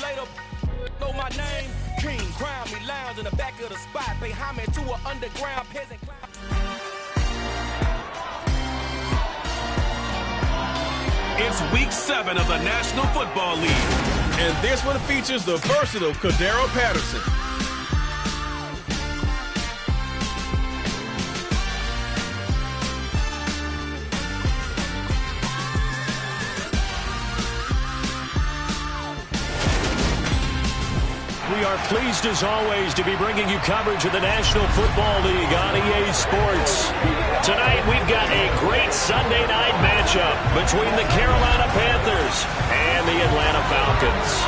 later, know my name. King, crown me, lounge in the back of the spot. Pay homage to an underground peasant clown. It's week 7 of the National Football League. And this one features the versatile Cordero Patterson. We are pleased, as always, to be bringing you coverage of the National Football League on EA Sports. Tonight, we've got a great Sunday night matchup between the Carolina Panthers and the Atlanta Falcons.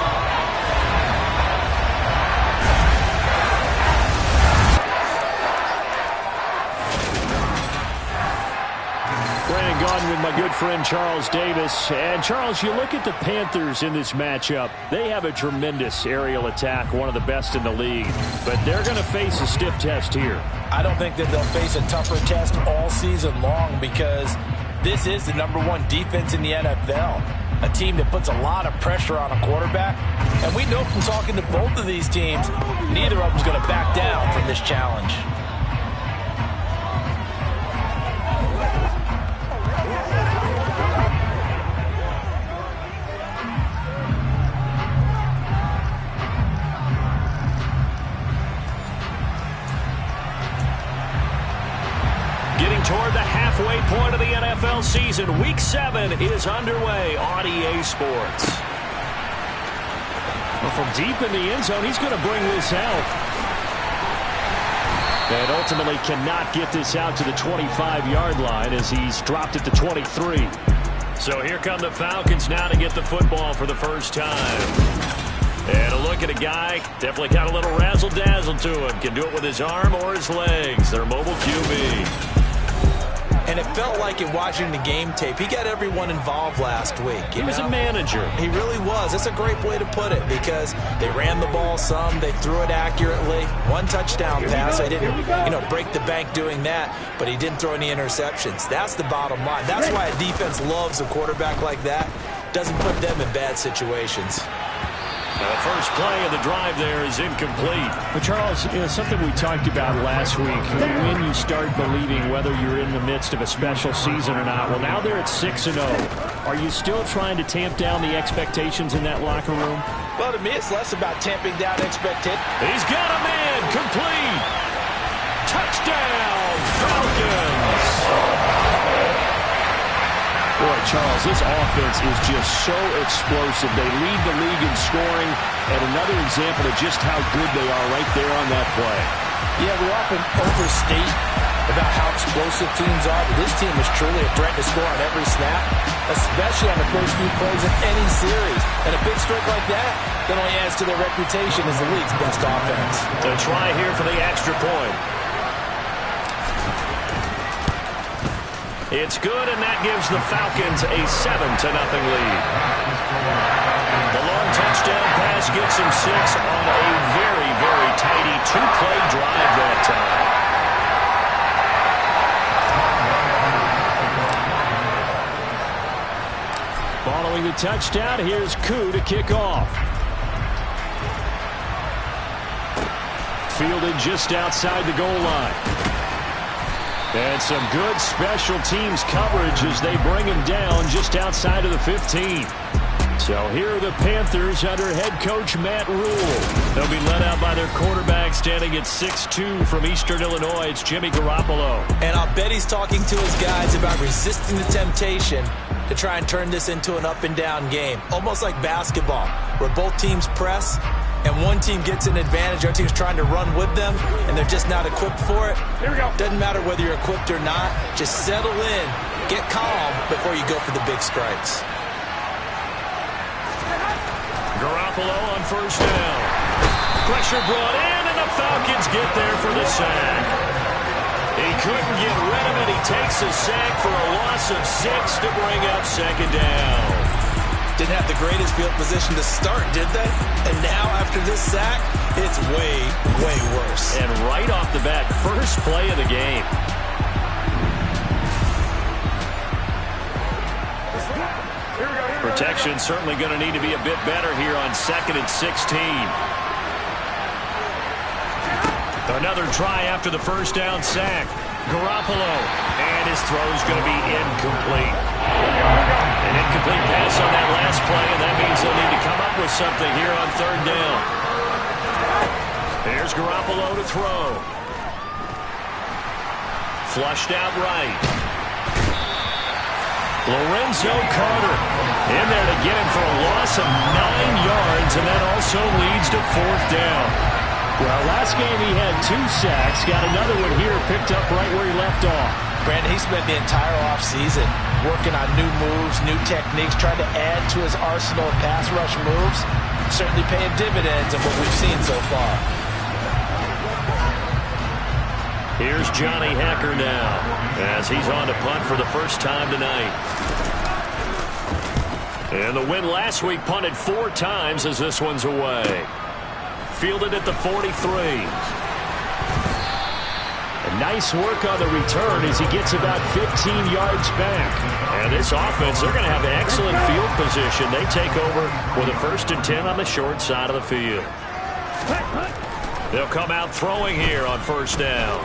Gone with my good friend Charles Davis. And Charles, you look at the Panthers in this matchup. They have a tremendous aerial attack, one of the best in the league. But they're going to face a stiff test here. I don't think that they'll face a tougher test all season long because this is the #1 defense in the NFL. A team that puts a lot of pressure on a quarterback. And we know from talking to both of these teams, neither of them is going to back down from this challenge. Toward the halfway point of the NFL season, Week 7 is underway on EA Sports. Well, from deep in the end zone, he's going to bring this out. And ultimately cannot get this out to the 25-yard line as he's dropped it to 23. So here come the Falcons now to get the football for the first time. And a look at a guy, definitely got a little razzle-dazzle to him. Can do it with his arm or his legs. Their mobile QB. And it felt like in watching the game tape, he got everyone involved last week. He was a manager. He really was. That's a great way to put it because they ran the ball some. They threw it accurately. 1 touchdown pass. They didn't, break the bank doing that, but he didn't throw any interceptions. That's the bottom line. That's why a defense loves a quarterback like that. Doesn't put them in bad situations. The first play of the drive there is incomplete. But, Charles, something we talked about last week, when you start believing whether you're in the midst of a special season or not. Well, now they're at 6-0. Are you still trying to tamp down the expectations in that locker room? Well, to me, it's less about tamping down expectations. He's got a man complete. Touchdown, Falcons. Boy, Charles, this offense is just so explosive. They lead the league in scoring, and another example of just how good they are right there on that play. Yeah, we often overstate about how explosive teams are, but this team is truly a threat to score on every snap, especially on the first few plays of any series. And a big streak like that only adds to their reputation as the league's best offense. To try here for the extra point. It's good, and that gives the Falcons a 7-0 lead. The long touchdown pass gets him 6 on a very, very tidy 2-play drive that time. Following the touchdown, here's Koo to kick off. Fielded just outside the goal line. And some good special teams coverage as they bring him down just outside of the 15. So here are the Panthers under head coach Matt Rule. They'll be led out by their quarterback standing at 6'2" from Eastern Illinois. It's Jimmy Garoppolo. And I'll bet he's talking to his guys about resisting the temptation to try and turn this into an up-and-down game. Almost like basketball, where both teams press, and one team gets an advantage, our team's trying to run with them, and they're just not equipped for it. Here we go. Doesn't matter whether you're equipped or not. Just settle in, get calm before you go for the big strikes. Garoppolo on first down. Pressure brought in, and the Falcons get there for the sack. He couldn't get rid of it. He takes a sack for a loss of 6 to bring up second down. Didn't have the greatest field position to start, did they? And now, after this sack, it's way, way worse. And right off the bat, first play of the game. For Protection certainly going to need to be a bit better here on 2nd and 16. Another try after the first down sack. Garoppolo, and his throw's going to be incomplete. An incomplete pass on that last play, and that means they'll need to come up with something here on 3rd down. Here's Garoppolo to throw. Flushed out right. Lorenzo Carter in there to get him for a loss of 9 yards, and that also leads to 4th down. Well, last game he had 2 sacks. Got another one here picked up right where he left off. Brandon, he spent the entire offseason working on new moves, new techniques, trying to add to his arsenal of pass rush moves. Certainly paying dividends in what we've seen so far. Here's Johnny Hacker now as he's on to punt for the first time tonight. And the win last week punted 4 times as this one's away. Fielded at the 43. A nice work on the return as he gets about 15 yards back. And this offense, they're going to have excellent field position. They take over with a 1st and 10 on the short side of the field. They'll come out throwing here on 1st down.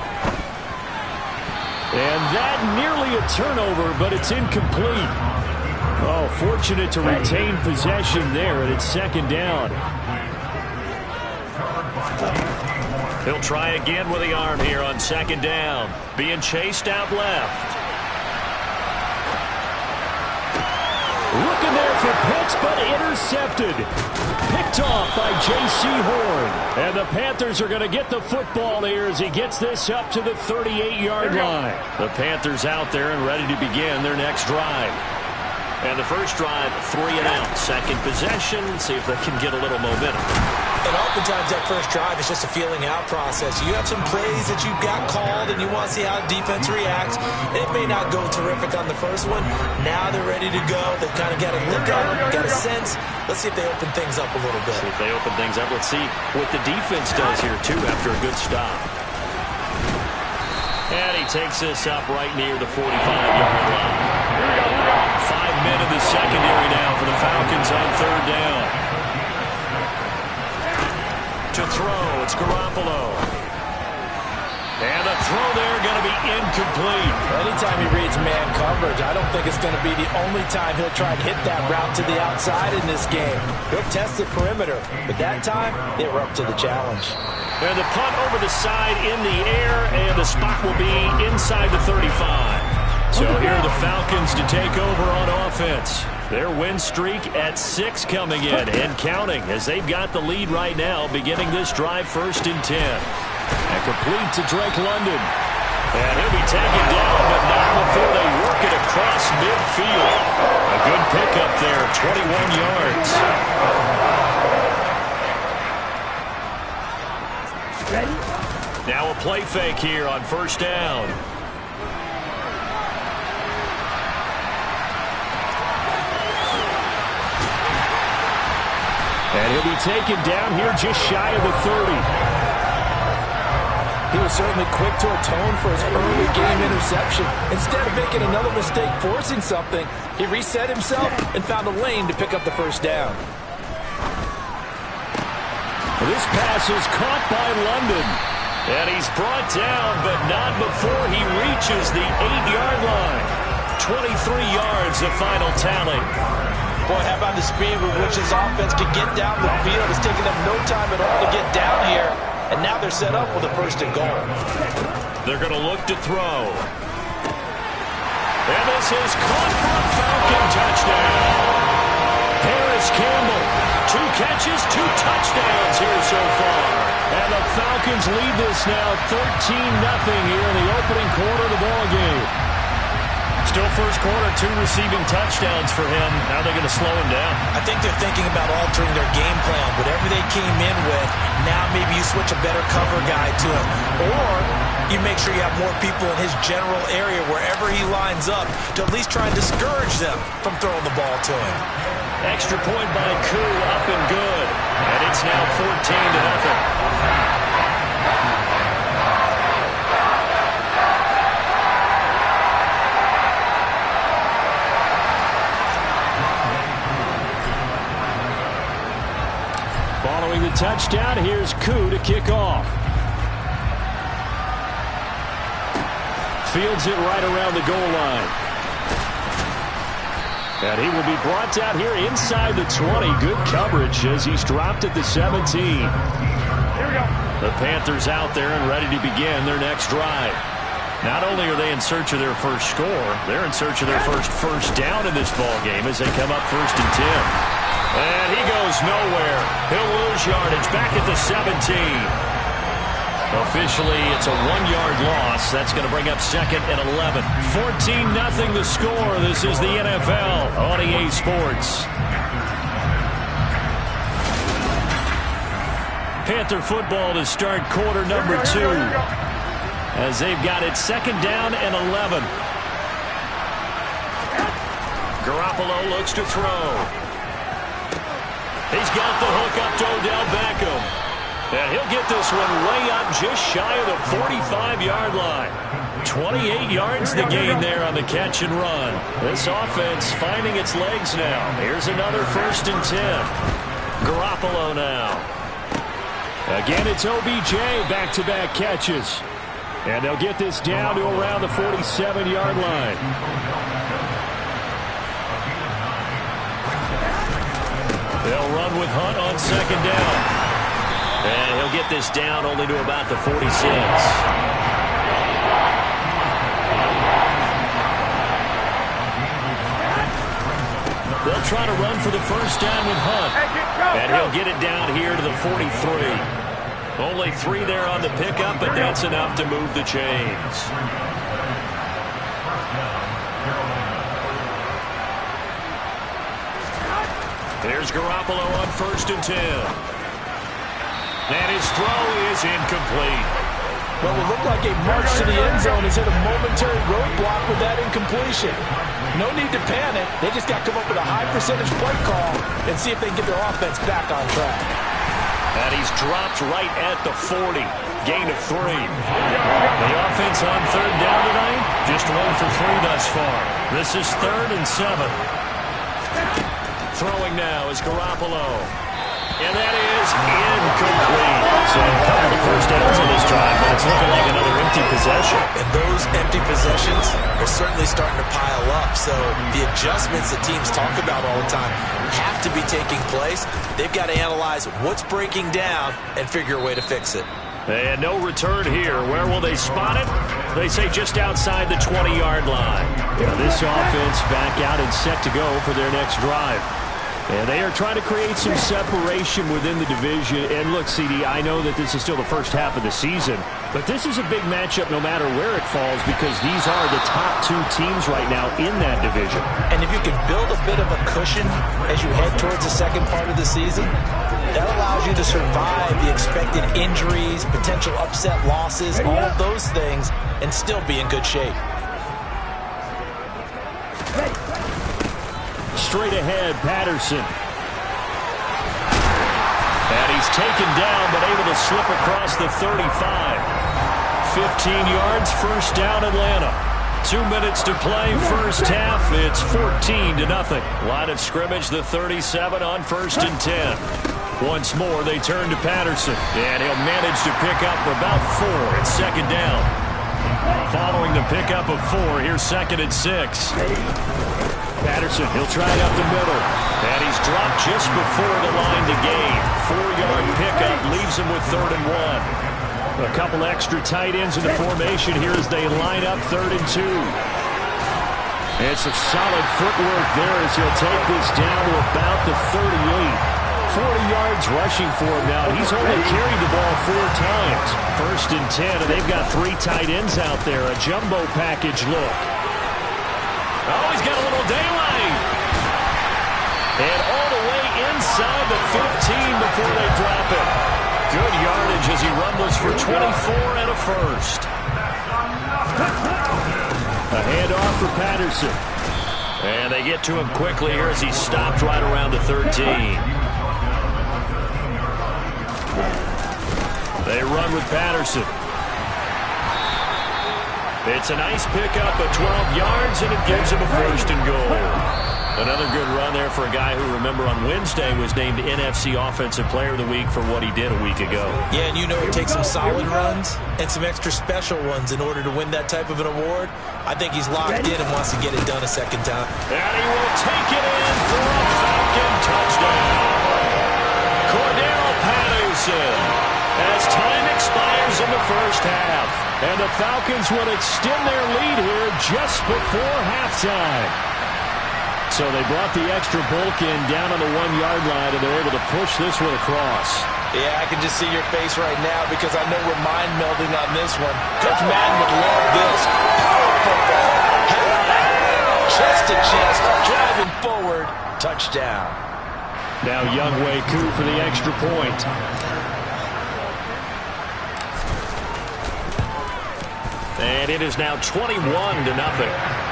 And that nearly a turnover, but it's incomplete. Oh, fortunate to retain possession there, and it's 2nd down. He'll try again with the arm here on 2nd down. Being chased out left. Looking there for Pitts, but intercepted. Picked off by J.C. Horn. And the Panthers are going to get the football here as he gets this up to the 38-yard line. The Panthers out there and ready to begin their next drive. And the first drive, 3 and out. 2nd possession. See if they can get a little momentum. And oftentimes that first drive is just a feeling out process. You have some plays that you've got called and you want to see how defense reacts. It may not go terrific on the first one. Now they're ready to go. They've kind of got a look at them, got a sense. Let's see if they open things up a little bit. See if they open things up. Let's see what the defense does here, too, after a good stop. And he takes this up right near the 45-yard line. 5 men in the secondary now for the Falcons on 3rd down. To throw, it's Garoppolo. And the throw there going to be incomplete. Anytime he reads man coverage, I don't think it's going to be the only time he'll try to hit that route to the outside in this game. He'll test the perimeter, but that time, they were up to the challenge. And the punt over the side in the air, and the spot will be inside the 35. So here are the Falcons to take over on offense. Their win streak at 6 coming in and counting as they've got the lead right now, beginning this drive 1st and 10. And complete to Drake London. And he'll be taken down, but not before they work it across midfield. A good pickup there, 21 yards. Now a play fake here on 1st down. And he'll be taken down here just shy of the 30. He was certainly quick to atone for his early game interception. Instead of making another mistake forcing something, he reset himself and found a lane to pick up the 1st down. This pass is caught by London. And he's brought down, but not before he reaches the 8-yard line. 23 yards, the final tally. Boy, how about the speed with which his offense could get down the field? It's taken them no time at all to get down here. And now they're set up with a 1st and goal. They're going to look to throw. And this is caught for a Falcon touchdown. Harris Campbell, 2 catches, 2 touchdowns here so far. And the Falcons lead this now 13-0 here in the opening quarter of the ballgame. Still first quarter, 2 receiving touchdowns for him. How are they going to slow him down? I think they're thinking about altering their game plan. Whatever they came in with, now maybe you switch a better cover guy to him. Or you make sure you have more people in his general area wherever he lines up to at least try and discourage them from throwing the ball to him. Extra point by Koo, up and good. And it's now 14-0. Following the touchdown, here's Koo to kick off. Fields it right around the goal line. And he will be brought down here inside the 20. Good coverage as he's dropped at the 17. Here we go. The Panthers out there and ready to begin their next drive. Not only are they in search of their first score, they're in search of their first down in this ball game as they come up 1st and 10. And he goes nowhere. He'll lose yardage back at the 17. Officially, it's a 1-yard loss. That's going to bring up 2nd and 11. 14-0 the score. This is the NFL on EA Sports. Panther football to start quarter number 2. As they've got it 2nd down and 11. Garoppolo looks to throw. He's got the hook up to Odell Beckham. And he'll get this one way up just shy of the 45-yard line. 28 yards the gain there on the catch and run. This offense finding its legs now. Here's another 1st and 10. Garoppolo now. Again, it's OBJ, back-to-back catches. And they'll get this down to around the 47-yard line. They'll run with Hunt on 2nd down. And he'll get this down only to about the 46. They'll try to run for the 1st down with Hunt. And he'll get it down here to the 43. Only 3 there on the pickup, but that's enough to move the chains. There's Garoppolo on 1st and 10. And his throw is incomplete. Well, it looked like a march to the end zone has hit a momentary roadblock with that incompletion. No need to panic. They just got to come up with a high-percentage play call and see if they can get their offense back on track. And he's dropped right at the 40. Gain of 3. The offense on 3rd down tonight, just 1 for 3 thus far. This is 3rd and 7. Throwing now is Garoppolo. And that is incomplete. So a couple of 1st downs on this drive, but it's looking like another empty possession. And those empty possessions are certainly starting to pile up. So the adjustments that teams talk about all the time have to be taking place. They've got to analyze what's breaking down and figure a way to fix it. And no return here. Where will they spot it? They say just outside the 20-yard line. Yeah, this offense back out and set to go for their next drive. And they are trying to create some separation within the division. And look, CD, I know that this is still the first half of the season, but this is a big matchup no matter where it falls because these are the top 2 teams right now in that division. And if you can build a bit of a cushion as you head towards the second part of the season, that allows you to survive the expected injuries, potential upset losses, all of those things, and still be in good shape. Straight ahead, Patterson. And he's taken down, but able to slip across the 35. 15 yards, 1st down, Atlanta. 2 minutes to play, 1st half. It's 14-0. Line of scrimmage, the 37 on 1st and 10. Once more, they turn to Patterson. And he'll manage to pick up about 4 at 2nd down. Following the pickup of 4, here's 2nd and 6. Patterson, he'll try it up the middle. And he's dropped just before the line to gain. 4-yard pickup leaves him with 3rd and 1. A couple extra tight ends in the formation here as they line up 3rd and 2. It's a solid footwork there as he'll take this down to about the 38. 40 yards rushing for him now. He's only carried the ball 4 times. 1st and 10, and they've got 3 tight ends out there. A jumbo package look. Oh, he's got a little daylight. And all the way inside the 15 before they drop it. Good yardage as he rumbles for 24 and a 1st. A handoff for Patterson. And they get to him quickly here as he's stopped right around the 13. They run with Patterson. It's a nice pickup of 12 yards, and it gives him a 1st and goal. Another good run there for a guy who, remember, on Wednesday was named NFC Offensive Player of the Week for what he did a week ago. Yeah, and you know it takes some solid runs and some extra special ones in order to win that type of an award. I think he's locked in and wants to get it done a second time. And he will take it in for a Falcon touchdown. Cordero Patterson, as time expires in the first half. And the Falcons would extend their lead here just before halftime. So they brought the extra bulk in down on the 1-yard line, and they're able to push this one across. Yeah, I can just see your face right now because I know we're mind-melding on this one. Coach Madden would love this. Power football. Chest to chest, driving forward. Touchdown. Now Younghoe Koo for the extra point. And it is now 21-0.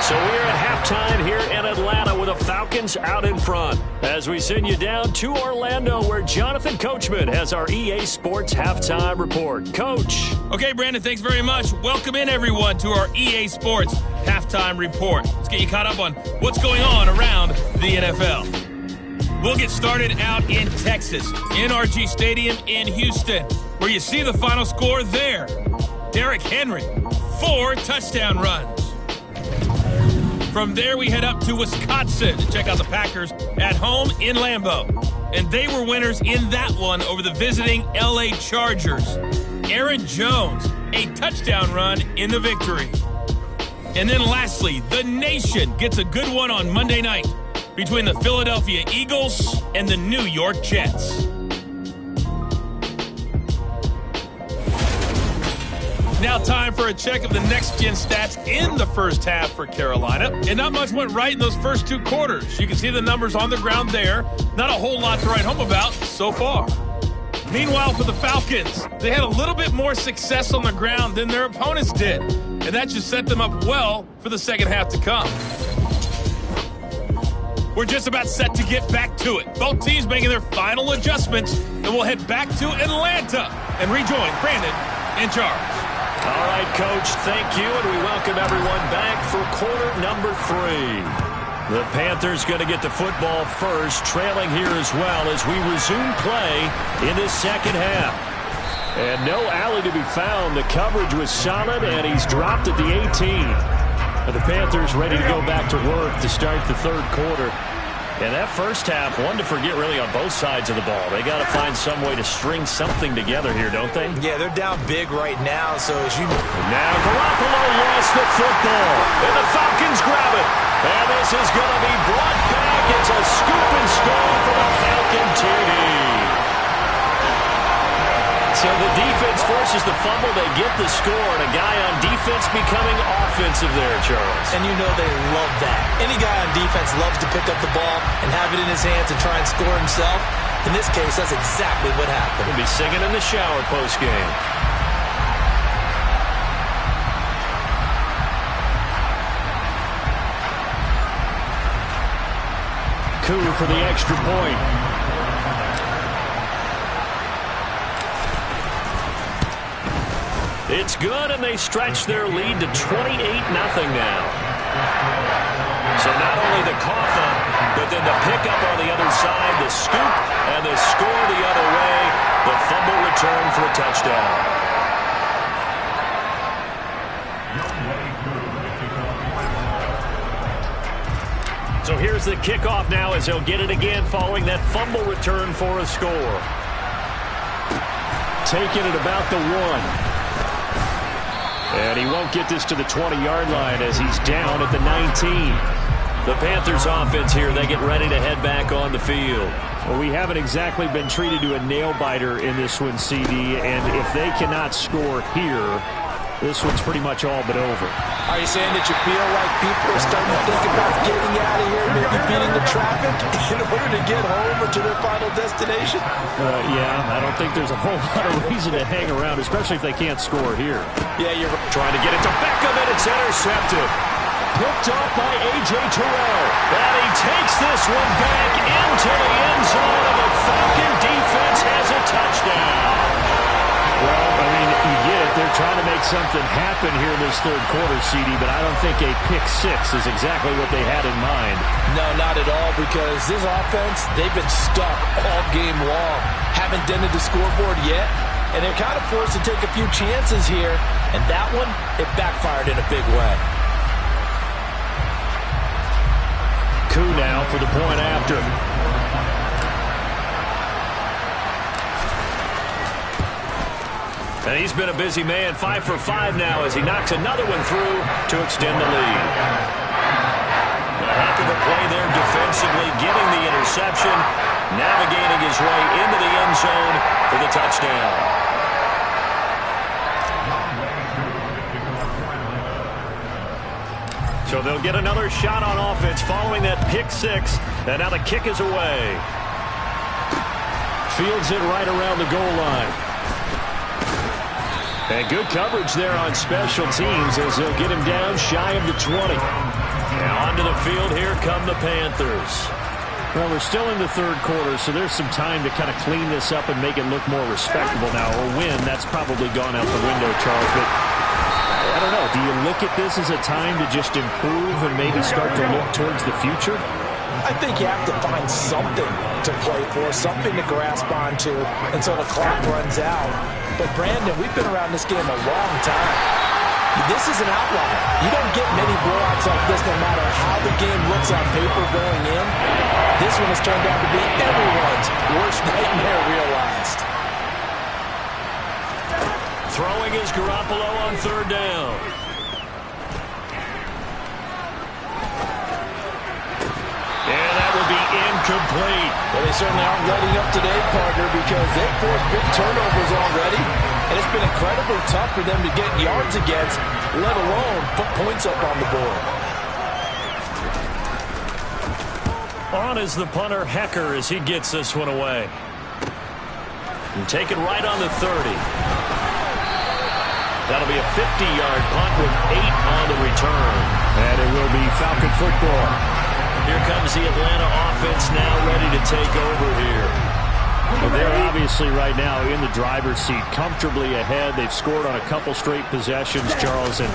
So we're at halftime here in Atlanta with the Falcons out in front. As we send you down to Orlando, where Jonathan Coachman has our EA Sports Halftime Report. Coach. Okay, Brandon, thanks very much. Welcome in, everyone, to our EA Sports Halftime Report. Let's get you caught up on what's going on around the NFL. We'll get started out in Texas, NRG Stadium in Houston, where you see the final score there. Derrick Henry, 4 touchdown runs. From there, we head up to Wisconsin to check out the Packers at home in Lambeau. And they were winners in that one over the visiting LA Chargers. Aaron Jones, a touchdown run in the victory. And then lastly, the nation gets a good one on Monday night between the Philadelphia Eagles and the New York Jets. Now time for a check of the next-gen stats in the first half for Carolina. And not much went right in those first 2 quarters. You can see the numbers on the ground there. Not a whole lot to write home about so far. Meanwhile, for the Falcons, they had a little bit more success on the ground than their opponents did. And that just set them up well for the second half to come. We're just about set to get back to it. Both teams making their final adjustments. And we'll head back to Atlanta and rejoin Brandon and Charles. All right, Coach, thank you, and we welcome everyone back for quarter number 3. The Panthers going to get the football first, trailing here as well as we resume play in this second half. And no alley to be found. The coverage was solid, and he's dropped at the 18. The Panthers ready to go back to work to start the third quarter. And that first half, one to forget really on both sides of the ball. They got to find some way to string something together here, don't they? Yeah, they're down big right now, so as you know. Now Garoppolo lost the football, and the Falcons grab it. And this is going to be brought back. It's a scoop and score for the Falcon TD. So the defense forces the fumble. They get the score, and a guy on defense becoming offensive there, Charles. And you know they love that. Any guy on defense loves to pick up the ball and have it in his hands and try and score himself. In this case, that's exactly what happened. He'll be singing in the shower post-game. Koo for the extra point. It's good, and they stretch their lead to 28-0 now. So not only the cough up, but then the pickup on the other side, the scoop, and the score the other way, the fumble return for a touchdown. So here's the kickoff now as he'll get it again following that fumble return for a score. Taking it about the 1. And he won't get this to the 20-yard line as he's down at the 19. The Panthers offense here, they get ready to head back on the field. Well, we haven't exactly been treated to a nail-biter in this one, CD, and if they cannot score here, this one's pretty much all but over. Are you saying that you feel like people are starting to think about getting out of here, maybe beating the traffic in order to get home or to their final destination? Yeah, I don't think there's a whole lot of reason to hang around, especially if they can't score here. Yeah, you're right. Trying to get it to Beckham, and it's intercepted. Picked off by A.J. Terrell. And he takes this one back into the end zone, and the Falcon defense has a touchdown. Well, I mean, you get it. They're trying to make something happen here in this third quarter, CD, but I don't think a pick-6 is exactly what they had in mind. No, not at all, because this offense, they've been stuck all game long. Haven't dented the scoreboard yet, and they're kind of forced to take a few chances here, and that one, it backfired in a big way. Koo now for the point after. And he's been a busy man, 5 for 5 now as he knocks another one through to extend the lead. A heck of a play there defensively, getting the interception, navigating his way into the end zone for the touchdown. So they'll get another shot on offense following that pick-6, and now the kick is away. Fields it right around the goal line. And good coverage there on special teams as they'll get him down shy of the 20. Now onto the field, here come the Panthers. Well, we're still in the third quarter, so there's some time to kind of clean this up and make it look more respectable now. Or win, that's probably gone out the window, Charles. But I don't know, do you look at this as a time to just improve and maybe start to look towards the future? I think you have to find something to play for, something to grasp onto until the clock runs out. But, Brandon, we've been around this game a long time. This is an outlier. You don't get many blowouts like this no matter how the game looks on paper going in. This one has turned out to be everyone's worst nightmare realized. Throwing is Garoppolo on third down. And that will be incomplete. Well, they certainly aren't letting up today, partner, because they've forced big turnovers already, and it's been incredibly tough for them to get yards against, let alone put points up on the board. On is the punter, Hecker, as he gets this one away. And take it right on the 30. That'll be a 50-yard punt with 8 on the return. And it will be Falcon football. Here comes the Atlanta offense now ready to take over here. Well, they're obviously right now in the driver's seat, comfortably ahead. They've scored on a couple straight possessions, Charles. And,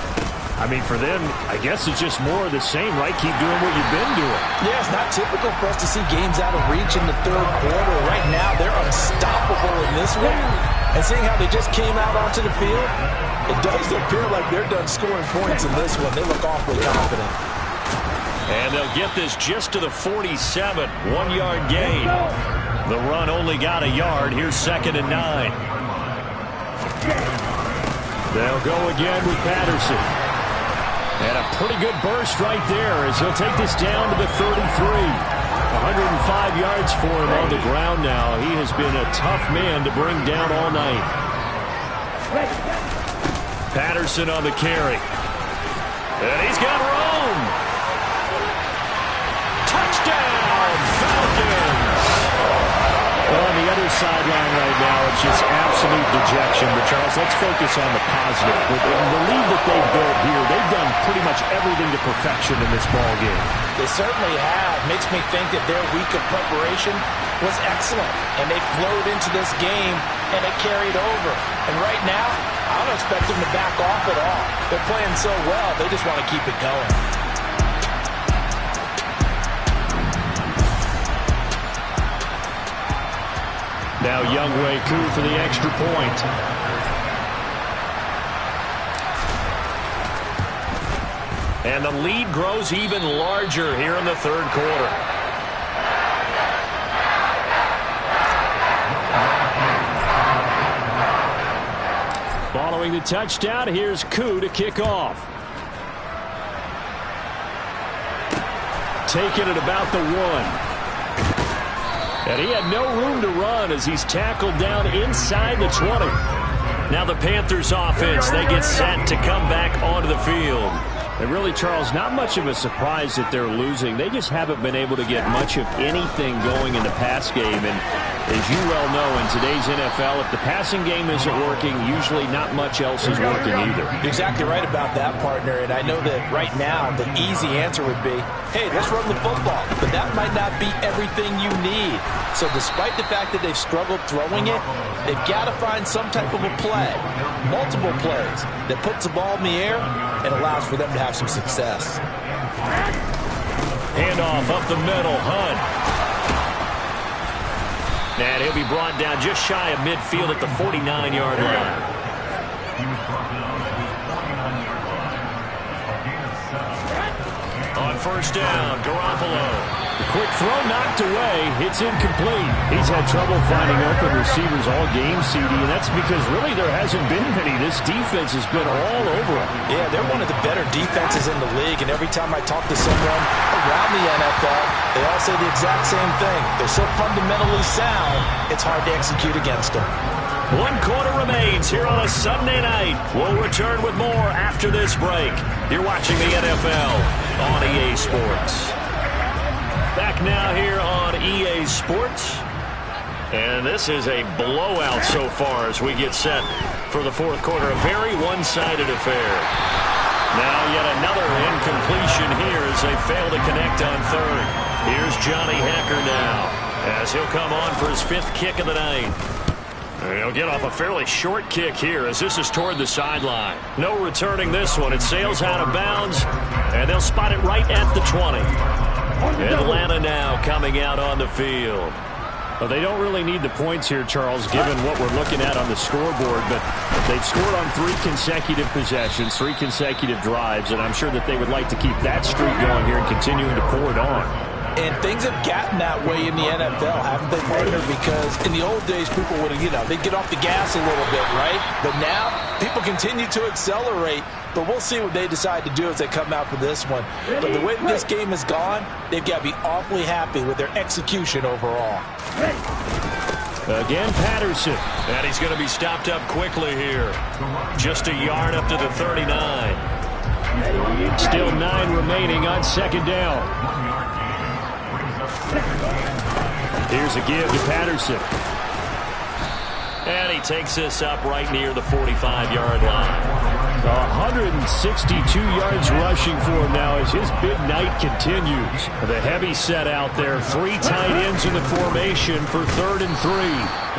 I mean, for them, I guess it's just more of the same, right? Keep doing what you've been doing. Yeah, it's not typical for us to see games out of reach in the third quarter. Right now, they're unstoppable in this one. And seeing how they just came out onto the field, it does appear like they're done scoring points in this one. They look awfully confident. And they'll get this just to the 47, 1-yard gain. The run only got a yard. Here's 2nd and 9. They'll go again with Patterson. And a pretty good burst right there as he'll take this down to the 33. 105 yards for him on the ground now. He has been a tough man to bring down all night. Patterson on the carry. And he's got room. Touchdown, Falcons! Well, on the other sideline right now, it's just absolute dejection. But, Charles, let's focus on the positive. With the lead that they've built here, they've done pretty much everything to perfection in this ball game. They certainly have. Makes me think that their week of preparation was excellent. And they flowed into this game, and it carried over. And right now, I don't expect them to back off at all. They're playing so well, they just want to keep it going. Now Younghoe Koo for the extra point. And the lead grows even larger here in the third quarter. Following the touchdown, here's Koo to kick off. Taking it about the 1. And he had no room to run as he's tackled down inside the 20. Now the Panthers offense, they get set to come back onto the field. And really, Charles, not much of a surprise that they're losing. They just haven't been able to get much of anything going in the pass game. And as you well know, in today's NFL, if the passing game isn't working, usually not much else is working either. You're exactly right about that, partner. And I know that right now the easy answer would be, hey, let's run the football. But that might not be everything you need. So despite the fact that they've struggled throwing it, they've got to find some type of a play, multiple plays, that puts the ball in the air and allows for them to have some success. Handoff up the middle, Hunt. And he'll be brought down just shy of midfield at the 49-yard line. On first down, Garoppolo. The quick throw knocked away. It's incomplete. He's had trouble finding open receivers all game, CD, and that's because really there hasn't been many. This defense has been all over him. Yeah, they're one of the better defenses in the league, and every time I talk to someone around the NFL, they all say the exact same thing. They're so fundamentally sound, it's hard to execute against them. 1 quarter remains here on a Sunday night. We'll return with more after this break. You're watching the NFL on EA Sports. Back now here on EA Sports. And this is a blowout so far as we get set for the fourth quarter. A very one-sided affair. Now yet another incompletion here as they fail to connect on third. Here's Johnny Hekker now as he'll come on for his 5th kick of the night. And he'll get off a fairly short kick here as this is toward the sideline. No returning this one. It sails out of bounds, and they'll spot it right at the 20. Atlanta now coming out on the field. Well, they don't really need the points here, Charles, given what we're looking at on the scoreboard, but they've scored on 3 consecutive possessions, 3 consecutive drives, and I'm sure that they would like to keep that streak going here and continuing to pour it on. And things have gotten that way in the NFL, haven't they, partner? Because in the old days, people would, they'd get off the gas a little bit, right? But now, people continue to accelerate. But we'll see what they decide to do as they come out for this one. But the way that this game has gone, they've got to be awfully happy with their execution overall. Again, Patterson. And he's going to be stopped up quickly here. Just a yard up to the 39. Still 9 remaining on second down. Here's a give to Patterson. And he takes this up right near the 45-yard line. 162 yards rushing for him now as his big night continues. The heavy set out there. 3 tight ends in the formation for 3rd and 3.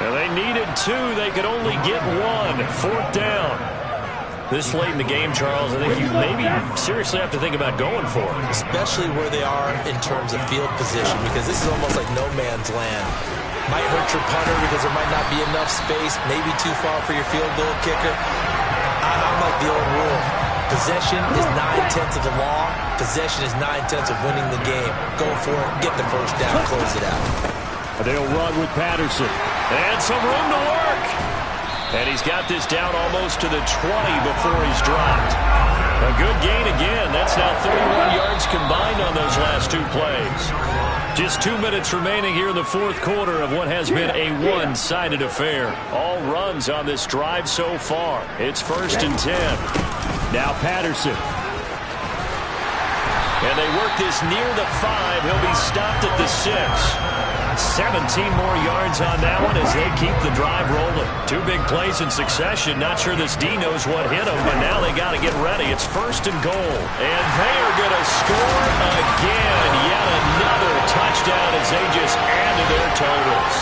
Now they needed 2. They could only get 1. 4th down. This late in the game, Charles, I think you maybe seriously have to think about going for it. Especially where they are in terms of field position, because this is almost like no man's land. Might hurt your punter because there might not be enough space, maybe too far for your field goal kicker. I'm like the old rule. Possession is 9/10 of the law. Possession is 9/10 of winning the game. Go for it, get the first down, close it out. They'll run with Patterson. And some room to work. And he's got this down almost to the 20 before he's dropped. A good gain again. That's now 31 yards combined on those last 2 plays. Just 2 minutes remaining here in the fourth quarter of what has been a one-sided affair. All runs on this drive so far. It's 1st and 10. Now Patterson. And they work this near the 5. He'll be stopped at the 6. 17 more yards on that one as they keep the drive rolling. 2 big plays in succession. Not sure this D knows what hit them, but now they got to get ready. It's 1st and goal. And they are going to score again. Yet another touchdown as they just add to their totals.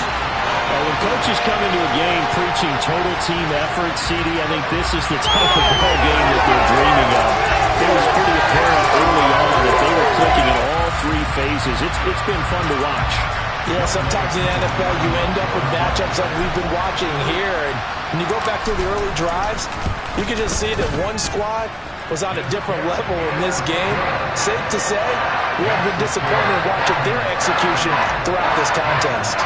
When coaches come into a game preaching total team effort, CD, I think this is the type of ball game that they're dreaming of. It was pretty apparent early on that they were clicking in all 3 phases. It's been fun to watch. Yeah, sometimes in the NFL you end up with matchups like we've been watching here. And when you go back to the early drives, you can just see that one squad was on a different level in this game. Safe to say, we have been disappointed watching their execution throughout this contest.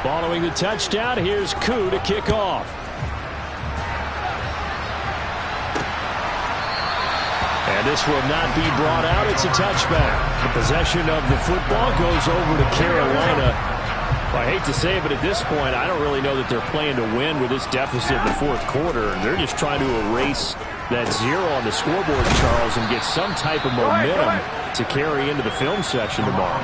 Following the touchdown, here's Koo to kick off. And this will not be brought out. It's a touchback. The possession of the football goes over to Carolina. Well, I hate to say it, but at this point, I don't really know that they're playing to win with this deficit in the fourth quarter. They're just trying to erase that 0 on the scoreboard, Charles, and get some type of momentum to carry into the film section tomorrow.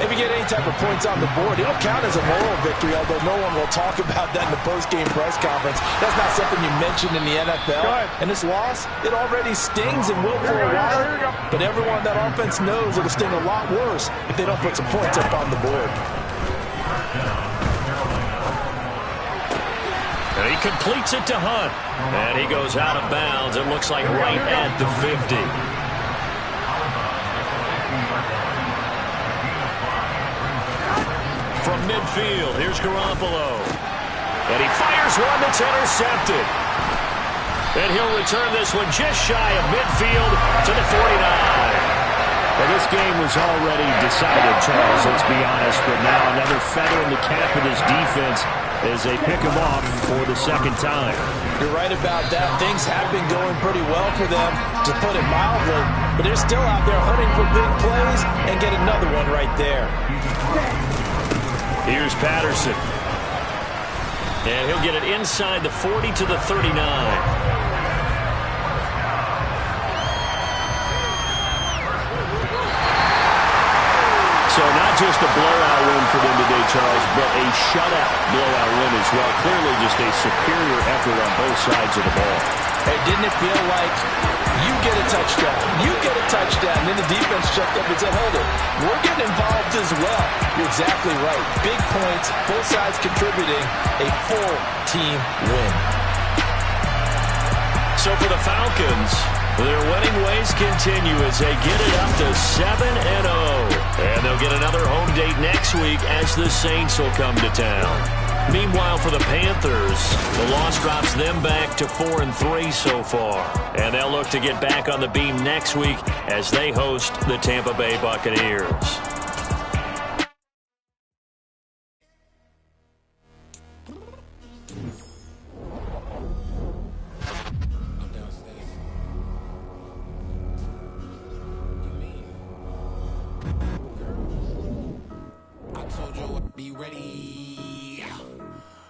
If you get any type of points on the board, it'll count as a moral victory, although no one will talk about that in the post-game press conference. That's not something you mentioned in the NFL. And this loss, it already stings and will for a while. But everyone on that offense knows it'll sting a lot worse if they don't put some points up on the board. And he completes it to Hunt. And he goes out of bounds. It looks like right at the 50. From midfield, here's Garoppolo. And he fires one that's intercepted. And he'll return this one just shy of midfield to the 49. Well, this game was already decided, Charles, let's be honest. But now another feather in the cap of this defense as they pick him off for the second time. You're right about that. Things have been going pretty well for them, to put it mildly. But they're still out there hunting for big plays and get another one right there. Here's Patterson. And he'll get it inside the 40 to the 39. So not just a blowout win for them today, Charles, but a shutout blowout win as well. Clearly just a superior effort on both sides of the ball. Hey, didn't it feel like you get a touchdown, and then the defense checked up and said, hold it, we're getting involved as well. You're exactly right. Big points, both sides contributing, a full team win. So for the Falcons, their winning ways continue as they get it up to 7-0. And they'll get another home date next week as the Saints will come to town. Meanwhile, for the Panthers, the loss drops them back to 4-3 so far. And they'll look to get back on the beam next week as they host the Tampa Bay Buccaneers. Be ready.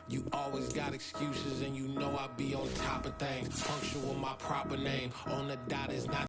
You always got excuses, and you know I be on top of things. Punctual my proper name. On the dot is not